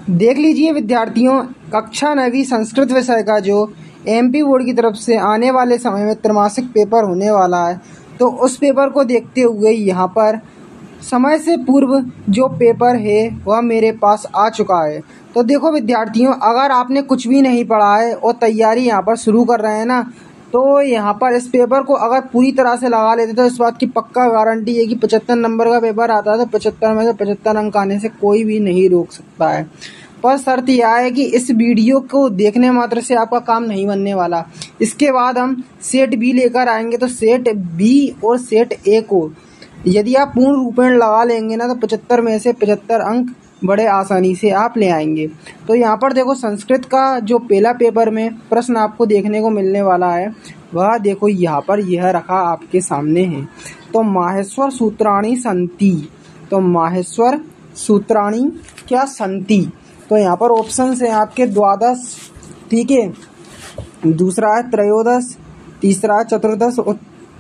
देख लीजिए विद्यार्थियों, कक्षा 9वीं संस्कृत विषय का जो एमपी बोर्ड की तरफ से आने वाले समय में त्रैमासिक पेपर होने वाला है, तो उस पेपर को देखते हुए यहाँ पर समय से पूर्व जो पेपर है वह मेरे पास आ चुका है। तो देखो विद्यार्थियों, अगर आपने कुछ भी नहीं पढ़ा है और तैयारी यहाँ पर शुरू कर रहे हैं ना, तो यहाँ पर इस पेपर को अगर पूरी तरह से लगा लेते तो इस बात की पक्का गारंटी है कि 75 नंबर का पेपर आता है, तो 75 में से 75 अंक आने से कोई भी नहीं रोक सकता है। पर शर्त यह है कि इस वीडियो को देखने मात्र से आपका काम नहीं बनने वाला। इसके बाद हम सेट बी लेकर आएंगे, तो सेट बी और सेट ए को यदि आप पूर्ण रूपेण लगा लेंगे ना, तो 75 में से 75 अंक बड़े आसानी से आप ले आएंगे। तो यहाँ पर देखो, संस्कृत का जो पहला पेपर में प्रश्न आपको देखने को मिलने वाला है, वह देखो यहाँ पर यह रखा आपके सामने है। तो माहेश्वर सूत्राणि सन्ति, तो माहेश्वर सूत्राणि क्या सन्ति। तो यहाँ पर ऑप्शन है आपके द्वादश, ठीक है, दूसरा है त्रयोदश, तीसरा है चतुर्दश और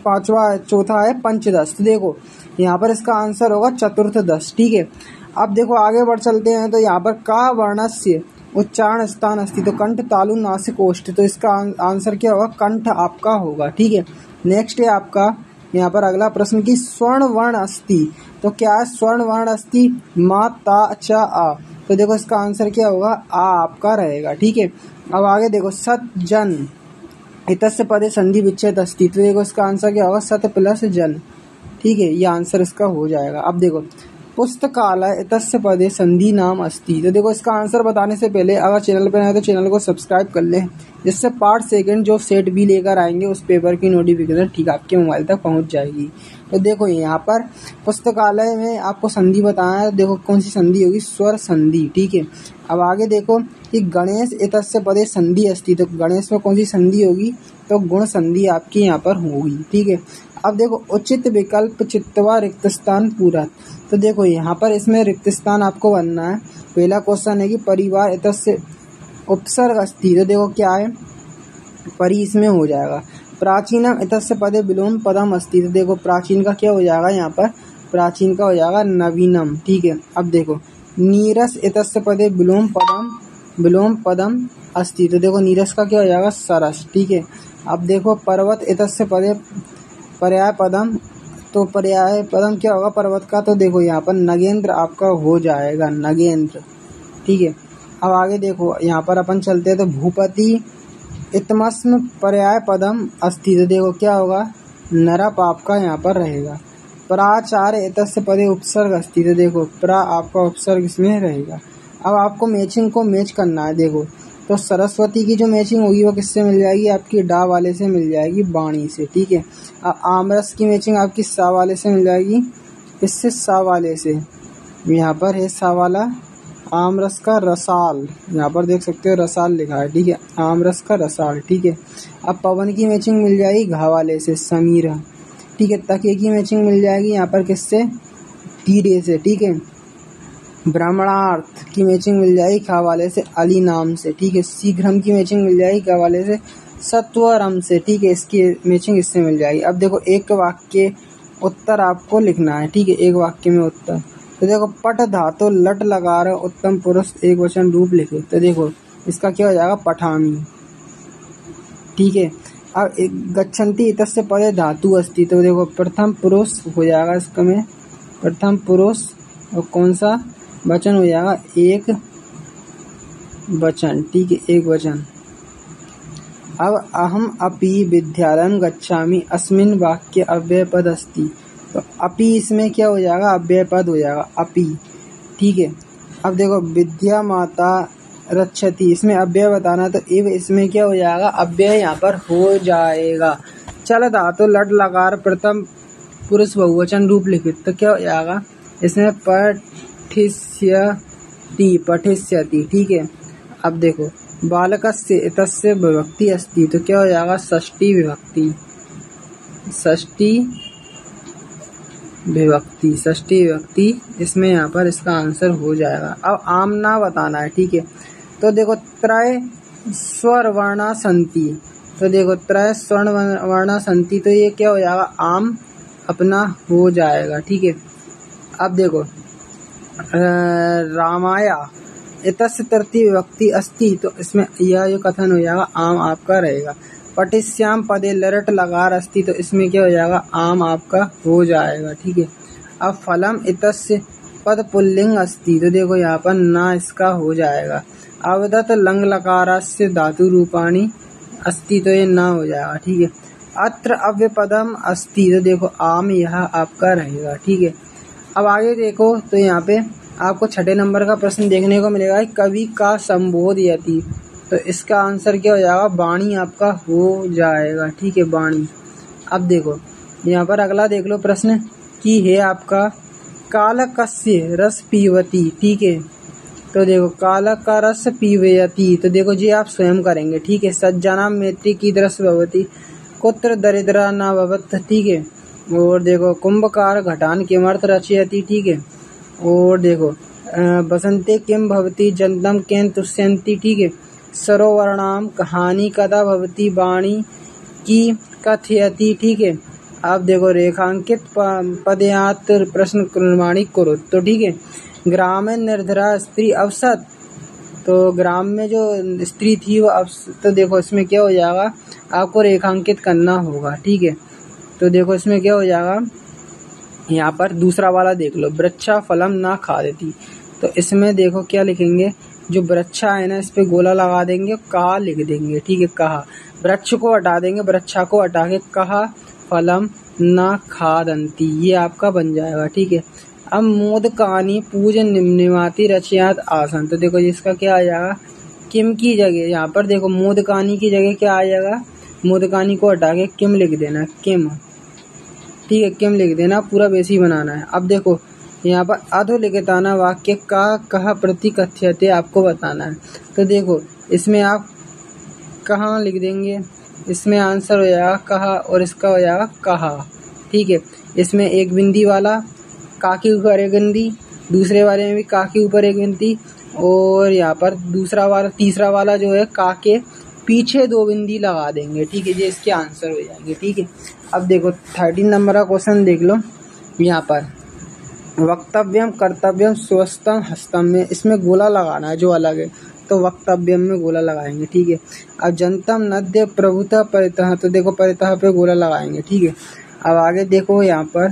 पांचवा है, चौथा है पंचदश। तो देखो यहाँ पर इसका आंसर होगा चतुर्थदश, ठीक है। अब देखो आगे बढ़ चलते हैं। तो यहाँ पर का वर्णस्य उच्चारण स्थान अस्ति, तो कंठ तालु नासिक ओष्ठ, तो इसका आंसर क्या होगा, कंठ आपका होगा, ठीक है। नेक्स्ट है आपका यहाँ पर अगला प्रश्न की स्वर्ण वर्ण अस्ति, तो क्या है स्वर्ण वर्ण अस्ति, मा ता च आ, तो देखो इसका आंसर क्या होगा, आ आपका रहेगा, ठीक है। अब आगे देखो सत जन इतस्य पदे संधि विच्छेद अस्ति, तो देखो इसका आंसर क्या होगा, सत प्लस जन, ठीक है, ये आंसर इसका हो जाएगा। अब देखो पुस्तकालय इतस्य पदे संधि नाम अस्ति, तो देखो इसका आंसर बताने से पहले अगर चैनल पर नए तो चैनल को सब्सक्राइब कर लें, जिससे पार्ट सेकंड जो सेट बी लेकर आएंगे उस पेपर की नोटिफिकेशन ठीक आपके मोबाइल तक पहुंच जाएगी। तो देखो यहाँ पर पुस्तकालय में आपको संधि बताया है, देखो कौन सी संधि होगी, स्वर संधि, ठीक है। अब आगे देखो कि गणेश इतस्य पदे संधि अस्ति, तो गणेश में कौन सी संधि होगी, तो गुण संधि आपकी यहाँ पर होगी, ठीक है। अब देखो उचित विकल्प चित्वा रिक्त स्थान पूरा, तो देखो यहाँ पर इसमें रिक्त स्थान आपको बनना है। पहला क्वेश्चन है कि परिवार इतस्य उपसर्ग अस्ति, तो देखो क्या है, परि इसमें हो जाएगा। प्राचीनम इतस्य पदे विलोम पदम अस्ति, तो देखो प्राचीन का क्या हो जाएगा, यहाँ पर प्राचीन का हो जाएगा नवीनम, ठीक है। अब देखो नीरस इतस्य पदे विलोम पदम अस्ति, तो देखो नीरस का क्या हो जाएगा, सरस, ठीक है। अब देखो पर्वत इतस्य पदे पर्याय पदम, तो पर्याय पदम क्या होगा पर्वत का, तो देखो यहाँ पर नगेंद्र आपका हो जाएगा, नगेंद्र, ठीक है। अब आगे देखो यहाँ पर अपन चलते हैं। तो भूपति इतमस्म पर्याय पदम अस्ति, तो देखो क्या होगा, नरप आपका यहाँ पर रहेगा। प्राचार्य इतस्य पदे उपसर्ग अस्ति, तो देखो प्रा आपका उपसर्ग इसमें रहेगा। अब आपको मैचिंग को मैच करना है। देखो तो सरस्वती की जो मैचिंग होगी वो किससे मिल जाएगी, आपकी डा वाले से मिल जाएगी, वाणी से, ठीक है। अब आमरस की मैचिंग आपकी सा वाले से मिल जाएगी, इससे सा वाले से, यहाँ पर है सा वाला। आमरस का रसाल, यहाँ पर देख सकते हो रसाल लिखा है, ठीक है, आमरस का रसाल, ठीक है। अब पवन की मैचिंग मिल जाएगी घा वाले से, समीरा, ठीक है। तके की मैचिंग मिल जाएगी यहाँ पर किससे, तीरे से, ठीक है। ब्राह्मणार्थ की मैचिंग मिल जाएगी खा वाले से, अली नाम से, ठीक है। शीघ्रम की मैचिंग मिल जाएगी का वाले से, सत्वरम से, ठीक है, इसकी मैचिंग इससे मिल जाएगी। अब देखो एक वाक्य उत्तर आपको लिखना है, ठीक है, एक वाक्य में उत्तर। तो देखो पट धातु लट लगा रहे उत्तम पुरुष एक वचन रूप लिखे, तो देखो इसका क्या हो जाएगा, पठामी, ठीक है। अब गच्छन्ति इतस्य पदे धातु अस्ति, तो देखो प्रथम पुरुष हो जाएगा, इसका में प्रथम पुरुष और कौन सा वचन हो जाएगा, एक वचन, ठीक है, एक वचन। अब अहम अपि विद्यालयं गच्छामि अस्मिन् वाक्य अव्यय पद अस्ति, तो अपि इसमें क्या हो जाएगा, अव्यय पद हो जाएगा, अपि, ठीक है। अब देखो विद्या माता रक्षति, इसमें अव्यय बताना, तो एव इसमें क्या हो जाएगा, अव्यय यहाँ पर हो जाएगा। चल धातु लट लकार प्रथम पुरुष बहुवचन रूप लिखित, तो क्या हो जाएगा, इसमें पठिष्यति, ठीक है। अब देखो बालकस्य इतस्य विभक्ति अस्ति, तो क्या हो जाएगा, षष्ठी विभक्ति, इसमें यहाँ पर इसका आंसर हो जाएगा। अब आमना बताना है, ठीक है। तो देखो त्रय स्वर वर्णा सन्ति, तो देखो त्रय स्वर्ण वर्णा सन्ति, तो ये क्या हो जाएगा, आम अपना हो जाएगा, ठीक है। अब देखो रामाया इतस्य तृतीय विभक्ति अस्ति, तो इसमें यह जो कथन हो जाएगा आम आपका रहेगा। पटिश्याम पदे लरट लकार अस्ति, तो इसमें क्या हो जाएगा आम आपका हो जाएगा। ठीक है। अब फलम इतस्य पद पुल्लिंग अस्ति, तो देखो यहाँ पर ना इसका हो जाएगा। अवदत लंग लकारस्य धातु रूपाणी अस्ति, तो ये ना हो जाएगा। ठीक है। अत्र अव्य पदम अस्ति, तो देखो आम यह आपका रहेगा। ठीक है। अब आगे देखो तो यहाँ पे आपको 6 नंबर का प्रश्न देखने को मिलेगा, कवि का संबोधयति, तो इसका आंसर क्या हो जाएगा वाणी आपका हो जाएगा। ठीक है, वाणी। अब देखो यहाँ पर अगला देख लो प्रश्न की है आपका कालकस्य रस पीवती। ठीक है, तो देखो कालक का रस पीवयति, तो देखो जी आप स्वयं करेंगे। ठीक है। सज्जनाम मैत्री की दृश भवती कुत्र दरिद्रा न भवत। ठीक है। और देखो कुंभकार घटान किमर्थ रचयति। ठीक है। और देखो बसंते किम भवती जन्तम केन तुष्यन्ति। ठीक है। सरोवर्णाम कहानी कदा भवती वाणी की कथयति। ठीक है। अब देखो रेखांकित पदयात प्रश्न निर्माणी करो, तो ठीक है। ग्राम में निर्धरा स्त्री अवसत, तो ग्राम में जो स्त्री थी वो तो देखो इसमें क्या हो जाएगा आपको रेखांकित करना होगा। ठीक है। तो देखो इसमें क्या हो जाएगा, यहाँ पर दूसरा वाला देख लो, वृक्षा फलम ना खादती, तो इसमें देखो क्या लिखेंगे, जो वृक्षा है ना इस पे गोला लगा देंगे, कहा लिख देंगे। ठीक है। कहा वृक्ष को हटा देंगे, वृक्षा को हटा के कहा फलम ना खादंती, ये आपका बन जाएगा। ठीक है। अब मोदकानी पूजन निम्निमाति रचयात आसन, तो देखो इसका क्या आ जाएगा किम की जगह, यहाँ पर देखो मोदकानी की जगह क्या आ जाएगा, मोदकानी को हटा के किम लिख देना, किम। ठीक है, किम लिख देना, पूरा बेसी बनाना है। अब देखो यहाँ पर अधोलिखिताना वाक्य का कह प्रति कथ्यते आपको बताना है, तो देखो इसमें आप कहाँ लिख देंगे, इसमें आंसर हो जाएगा कहा और इसका हो जाएगा कहा। ठीक है। इसमें एक बिंदी वाला का के ऊपर एक बिंदी, दूसरे वाले में भी का के ऊपर एक बिंदी, और यहाँ पर तीसरा वाला जो है का के पीछे 2 बिंदी लगा देंगे। ठीक है, ये इसके आंसर हो जाएंगे। ठीक है। अब देखो 13 नंबर का क्वेश्चन देख लो, यहाँ पर वक्तव्यम कर्तव्यम स्वस्तम हस्तम में इसमें गोला लगाना है जो अलग है, तो वक्तव्यम में गोला लगाएंगे। ठीक है। अब जनतम नद्य प्रभुता परितः, तो देखो परितः पे गोला लगाएंगे। ठीक है। अब आगे देखो यहाँ पर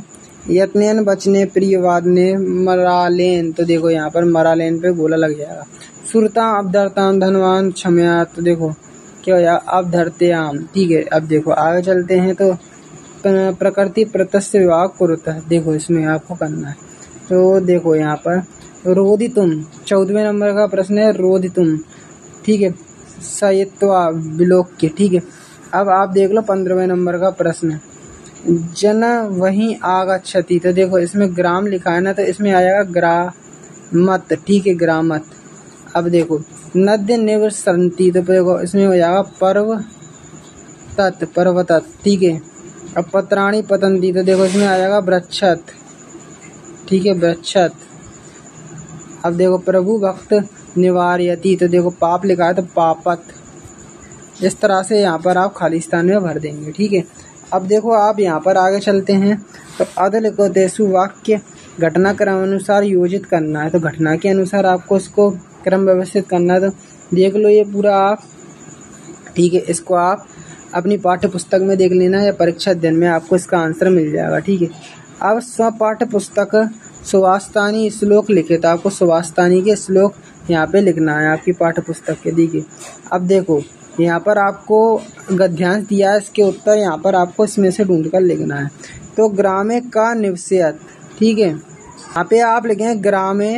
यत्नेन बचने प्रियवादने मरालेन, तो देखो यहाँ पर मरालेन पे गोला लग जाएगा। सुरता अवधरताम धनवान क्षमया, तो देखो क्या हो जाएगा अवधरते आम। ठीक है। अब देखो आगे चलते हैं, तो प्रकृति प्रत्यस्य विभाग कुरुतः, देखो इसमें आपको करना है, तो देखो यहाँ पर रोदितुम 14वें नंबर का प्रश्न है रोदितुम। ठीक है। सयित्वा विलोक्य। ठीक है। अब आप देख लो 15वें नंबर का प्रश्न जन वहीं आगच्छति, तो देखो इसमें ग्राम लिखा है ना, तो इसमें आएगा ग्रामत। ठीक है, ग्रामत। अब देखो नद्य निवसंति, तो देखो इसमें हो जाएगा पर्वतत। ठीक है। अब पत्राणी पतंती, तो देखो इसमें आ जाएगा वृक्षत। ठीक है, वृक्षत। अब देखो प्रभु भक्त निवार्यति, तो देखो पाप लिखा है तो पापत। इस तरह से यहाँ पर आप खाली स्थान में भर देंगे। ठीक है। अब देखो आप यहाँ पर आगे चलते हैं, तो अधलिखितेषु वाक्य घटना क्रम अनुसार योजित करना है, तो घटना के अनुसार आपको इसको क्रम व्यवस्थित करना है, तो देख लो ये पूरा आप। ठीक है। इसको आप अपनी पाठ्य पुस्तक में देख लेना या परीक्षा अध्ययन में आपको इसका आंसर मिल जाएगा। ठीक है। अब स्वपाठ्य पुस्तक सुवास्तानी श्लोक लिखे, तो आपको सुवास्तानी के श्लोक यहाँ पे लिखना है आपकी पाठ्य पुस्तक के। ठीक है। अब देखो यहाँ पर आपको गद्यांश दिया है, इसके उत्तर यहाँ पर आपको इसमें से ढूंढ कर लिखना है। तो ग्रामे का निवस्यत। ठीक है। यहाँ पे आप लिखेंगे ग्रामे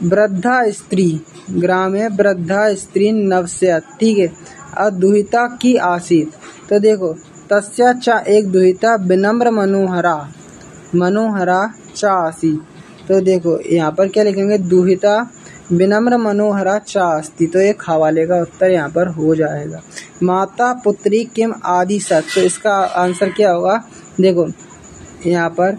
वृद्धा स्त्री, ग्रामे वृद्धा स्त्री नवस्यत। ठीक है। अदुहिता की आसीत, तो देखो तस्या च एक दुहिता विनम्र मनोहरा च आसीत, तो देखो यहाँ पर क्या लिखेंगे दुहिता विनम्र मनोहरा च अस्ति, तो एक हवाले का उत्तर यहाँ पर हो जाएगा। माता पुत्री किम आदि सत, तो इसका आंसर क्या होगा, देखो यहाँ पर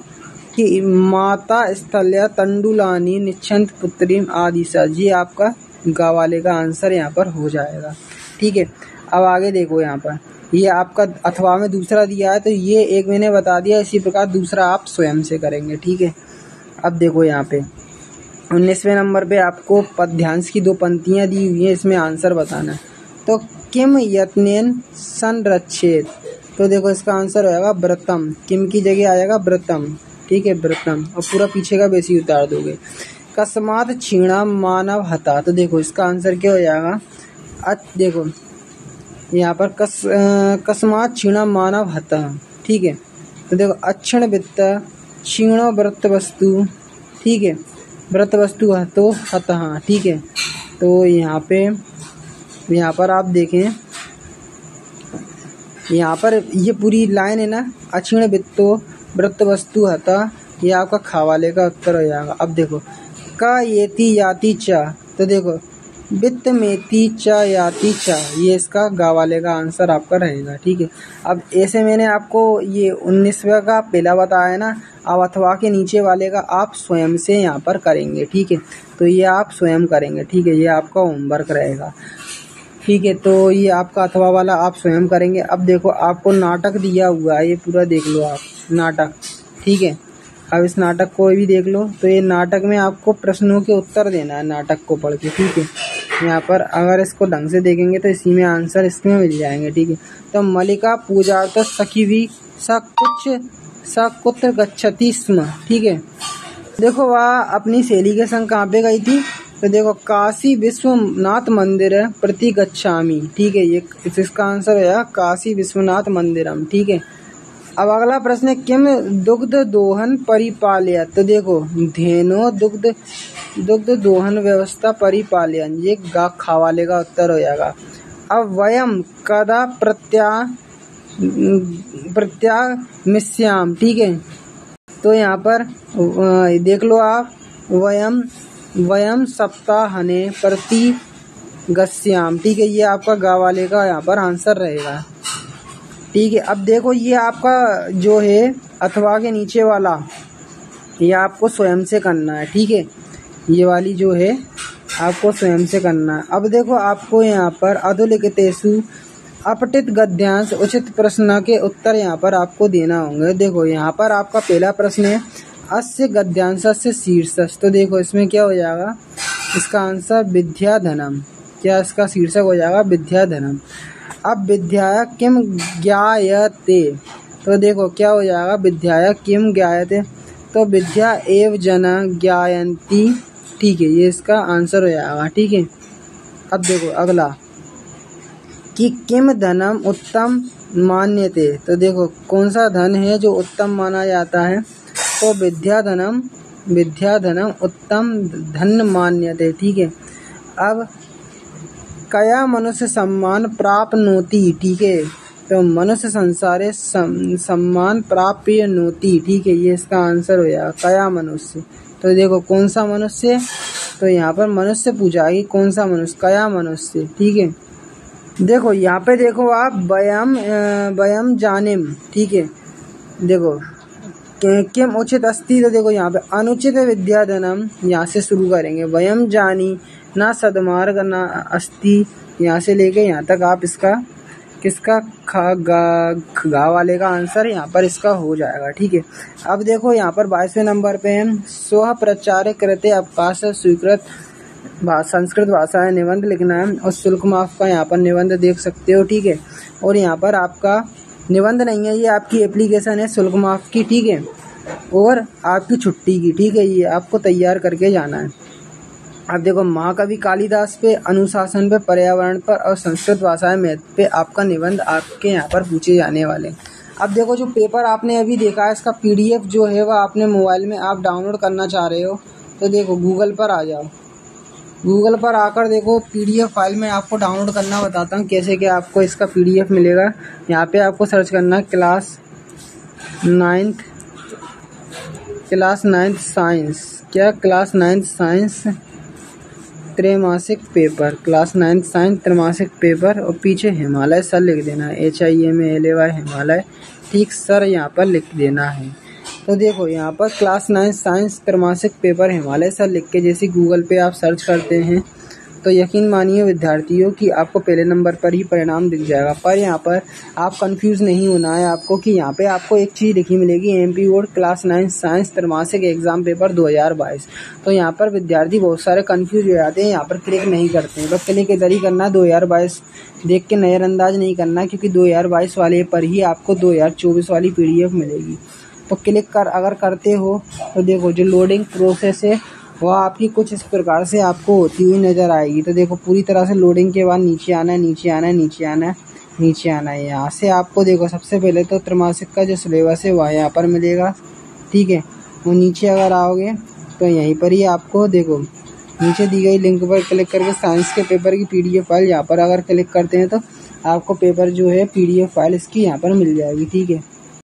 कि माता स्थल्या तंडुलानी निच्छंत पुत्रीम आदि सत, ये आपका गवाले का आंसर यहाँ पर हो जाएगा। ठीक है। अब आगे देखो यहाँ पर ये आपका अथवा में दूसरा दिया है, तो ये एक मैंने बता दिया, इसी प्रकार दूसरा आप स्वयं से करेंगे। ठीक है। अब देखो यहाँ पे 19वें नंबर पे आपको पद्यांश की 2 पंक्तियाँ दी हुई हैं, इसमें आंसर बताना है। तो किम यत्नेन संरक्षेत, तो देखो इसका आंसर हो जाएगा व्रतम। किम की जगह आएगा व्रतम, ठीक है, व्रतम, और पूरा पीछे का बेसी उतार दोगे। कस्मात क्षीणा मानव हता, तो देखो इसका आंसर क्या हो जाएगा। देखो यहाँ पर कस्मात क्षीणा मानव हता, ठीक है। तो देखो अक्षण वित्त क्षीणो व्रत वस्तु, ठीक है, व्रत वस्तु हतो हतः, ठीक है। तो यहाँ पर आप देखें, यहाँ पर ये पूरी लाइन है ना, अक्षीण वित्तो व्रत वस्तु हता, ये आपका खावाले का उत्तर हो जाएगा। अब देखो का येति याति चा, तो देखो वित्त मेति चा याति चा, ये इसका गावाले का आंसर आपका रहेगा, ठीक है। अब ऐसे मैंने आपको ये 19वें का पहला बताया ना, अब अथवा के नीचे वाले का आप स्वयं से यहाँ पर करेंगे, ठीक है। तो ये आप स्वयं करेंगे, ठीक है, ये आपका होमवर्क रहेगा, ठीक है। तो ये आपका अथवा वाला आप स्वयं करेंगे। अब देखो आपको नाटक दिया हुआ है, ये पूरा देख लो आप, नाटक, ठीक है। अब इस नाटक को भी देख लो। तो ये नाटक में आपको प्रश्नों के उत्तर देना है नाटक को पढ़ के, ठीक है। यहाँ पर अगर इसको ढंग से देखेंगे तो इसी में आंसर इसमें मिल जाएंगे, ठीक है। तो मल्लिका पूजार्थ सखी सकुत्र गच्छति स्म, ठीक है। देखो वह अपनी सहेली के संग कहाँ पे गई थी, तो देखो काशी विश्वनाथ मंदिर प्रति गच्छामि, ठीक है। ये इसका आंसर है काशी विश्वनाथ मंदिरम, ठीक है। अब अगला प्रश्न है किम दुग्ध दोहन परिपालय, तो देखो धेनो दुग्ध दोहन व्यवस्था परिपालयन, ये खावाले का उत्तर हो जाएगा। अब वयम कदा प्रत्यागमिष्याम, ठीक है। तो यहाँ पर देख लो आप, वयम सप्ताहने प्रति गस्याम, ठीक है, ये आपका गावाले का यहाँ पर आंसर रहेगा, ठीक है। अब देखो ये आपका जो है अथवा के नीचे वाला, ये आपको स्वयं से करना है, ठीक है। ये वाली जो है आपको स्वयं से करना है। अब देखो आपको यहाँ पर अधोलिखितेषु अपठित गद्यांश उचित प्रश्न के उत्तर यहाँ पर आपको देना होंगे। देखो यहाँ पर आपका पहला प्रश्न है अस्य गद्यांशस्य शीर्षक, तो देखो इसमें क्या हो जाएगा, इसका आंसर विद्याधनम, क्या इसका शीर्षक हो जाएगा विद्याधनम। अब विद्याया किम ज्ञायते, तो देखो क्या हो जाएगा विद्याया किम ज्ञायते, तो विद्या एव जना ज्ञायन्ति, ठीक है, ये इसका आंसर हो जाएगा, ठीक है। अब देखो अगला कि किम धनम उत्तम मान्यते, तो देखो कौन सा धन है जो उत्तम माना जाता है, तो विद्याधनम उत्तम धन मान्यते, ठीक है। अब कया मनुष्य सम्मान प्राप्नोति, ठीक है, तो मनुष्य संसारे सम्मान प्राप्नोति, ठीक है, ये इसका आंसर हो जाएगा कया मनुष्य। तो देखो कौन सा मनुष्य, तो यहाँ पर मनुष्य पूछा कि कौन सा मनुष्य, कया मनुष्य, ठीक है। देखो यहाँ पे देखो आप वयम जानिम, ठीक है। देखो किम उचित अस्ति, तो देखो यहाँ पे अनुचित विद्याधनम, यहाँ से शुरू करेंगे। वयम जानी ना सदमार्ग ना अस्ति, यहाँ से लेके यहाँ तक आप इसका किसका गा वाले का आंसर यहाँ पर इसका हो जाएगा, ठीक है। अब देखो यहाँ पर 22वें नंबर पे है स्व प्रचार कृते अवकाश स्वीकृत संस्कृत भाषा है निबंध लिखना है, और शुल्क माफ का यहाँ पर निबंध देख सकते हो, ठीक है। और यहाँ पर आपका निबंध नहीं है, ये आपकी एप्लीकेशन है शुल्क माफ की, ठीक है, और आपकी छुट्टी की, ठीक है, ये आपको तैयार करके जाना है। अब देखो महाकवि कालिदास पे, अनुशासन पे, पर्यावरण पर और संस्कृत भाषा में पे आपका निबंध आपके यहाँ पर पूछे जाने वाले। अब देखो जो पेपर आपने अभी देखा है इसका PDF जो है वह आपने मोबाइल में आप डाउनलोड करना चाह रहे हो, तो देखो गूगल पर आ जाओ, गूगल पर आकर देखो PDF फाइल में आपको डाउनलोड करना बताता हूँ कैसे क्या आपको इसका PDF मिलेगा। यहाँ पे आपको सर्च करना क्लास 9th साइंस, क्या क्लास 9th साइंस त्रैमासिक पेपर, क्लास 9th साइंस त्रैमासिक पेपर, और पीछे हिमालय सर लिख देना है, HIMALY हिमालय, ठीक सर यहाँ पर लिख देना है। तो देखो यहाँ पर क्लास 9th साइंस त्रैमासिक पेपर हिमालय सर लिख के जैसे गूगल पे आप सर्च करते हैं तो यकीन मानिए विद्यार्थियों कि आपको पहले नंबर पर ही परिणाम दिख जाएगा। पर यहाँ पर आप कंफ्यूज नहीं होना है आपको कि यहाँ पे आपको एक चीज़ लिखी मिलेगी, एमपी बोर्ड क्लास 9 साइंस त्रैमासिक एग्जाम पेपर 2022। तो यहाँ पर विद्यार्थी बहुत सारे कंफ्यूज हो जाते हैं, यहाँ पर क्लिक नहीं करते हैं। तो क्लिक इधर ही करना, 2022 देख के नज़रअंदाज नहीं करना, क्योंकि 2022 वाले पर ही आपको 2024 वाली PDF मिलेगी। तो क्लिक कर अगर करते हो तो देखो जो लोडिंग प्रोसेस है वह आपकी कुछ इस प्रकार से आपको होती हुई नज़र आएगी। तो देखो पूरी तरह से लोडिंग के बाद नीचे आना है, नीचे आना है, नीचे आना है, नीचे आना है। यहाँ से आपको देखो सबसे पहले तो त्रैमासिक का जो सिलेबस है वह यहाँ पर मिलेगा, ठीक है। वो नीचे अगर आओगे तो यहीं पर ही आपको देखो नीचे दी गई लिंक पर क्लिक करके साइंस के पेपर की PDF फाइल यहाँ पर अगर क्लिक करते हैं तो आपको पेपर जो है PDF फाइल इसकी यहाँ पर मिल जाएगी, ठीक है।